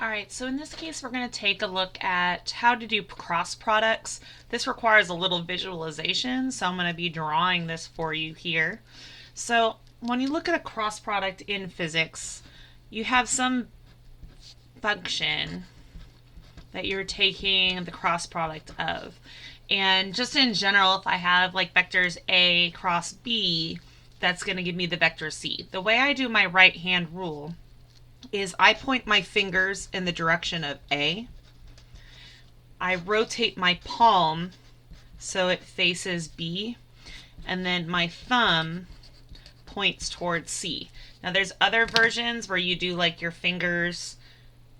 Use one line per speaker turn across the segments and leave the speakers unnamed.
All right, so in this case, we're going to take a look at how to do cross products. This requires a little visualization, so I'm going to be drawing this for you here. So when you look at a cross product in physics, you have some function that you're taking the cross product of. And just in general, if I have like vectors A cross B, that's going to give me the vector C. The way I do my right hand rule is I point my fingers in the direction of A. I rotate my palm so it faces B, and then my thumb points towards C. Now there's other versions where you do like your fingers,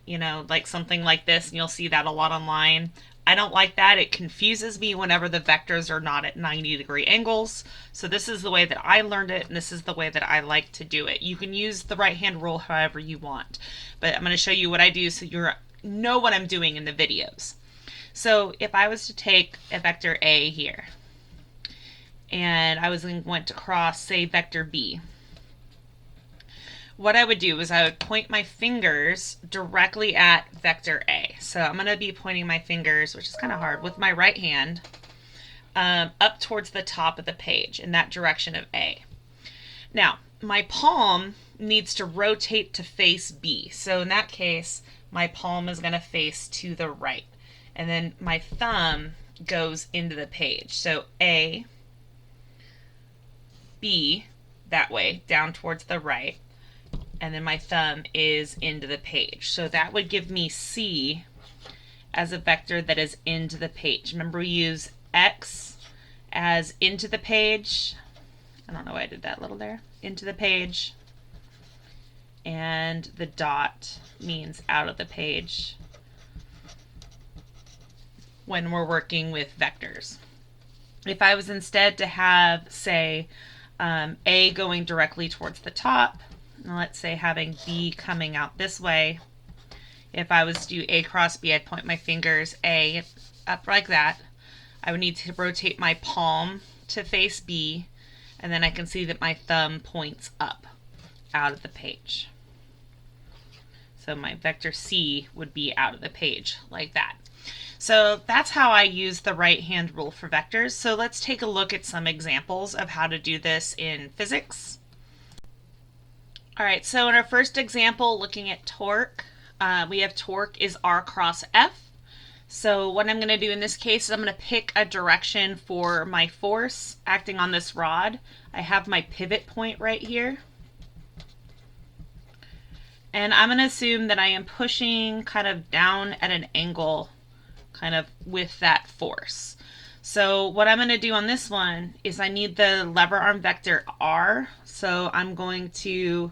like something like this, and you'll see that a lot online. I don't like that. It confuses me whenever the vectors are not at 90-degree angles. So this is the way that I learned it, and this is the way that I like to do it. You can use the right hand rule however you want, but I'm going to show you what I do so you know what I'm doing in the videos. So if I was to take a vector A here, and I went to cross, say, vector B, what I would do is I would point my fingers directly at vector A. So I'm going to be pointing my fingers, which is kind of hard, with my right hand up towards the top of the page in that direction of A. Now, my palm needs to rotate to face B. So in that case, my palm is going to face to the right. And then my thumb goes into the page. So A, B, that way, down towards the right. And then my thumb is into the page. So that would give me C as a vector that is into the page. Remember, we use X as into the page. I don't know why I did that little there. Into the page. And the dot means out of the page when we're working with vectors. If I was instead to have, say, A going directly towards the top, let's say having B coming out this way. If I was to do A cross B, I'd point my fingers A up like that. I would need to rotate my palm to face B, and then I can see that my thumb points up out of the page. So my vector C would be out of the page like that. So that's how I use the right hand rule for vectors. So let's take a look at some examples of how to do this in physics. All right, so in our first example, looking at torque, we have torque is R cross F. So what I'm going to do in this case is I'm going to pick a direction for my force acting on this rod. I have my pivot point right here. And I'm going to assume that I am pushing kind of down at an angle kind of with that force. So what I'm going to do on this one is I need the lever arm vector R. So I'm going to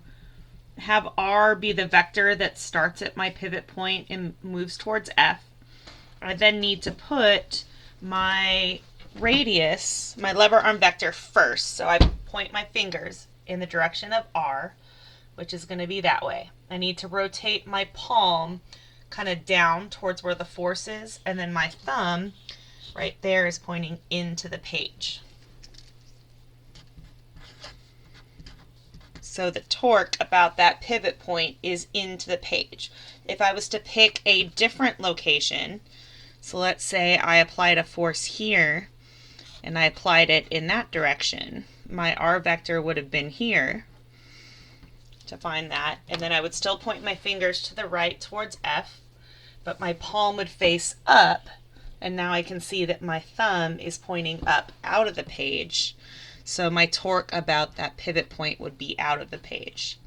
have R be the vector that starts at my pivot point and moves towards F. I then need to put my radius, my lever arm vector first. So I point my fingers in the direction of R, which is going to be that way. I need to rotate my palm kind of down towards where the force is, and then my thumb right there is pointing into the page. So the torque about that pivot point is into the page. If I was to pick a different location, so let's say I applied a force here and I applied it in that direction, my R vector would have been here to find that, and then I would still point my fingers to the right towards F, but my palm would face up, and now I can see that my thumb is pointing up out of the page. So my torque about that pivot point would be out of the page.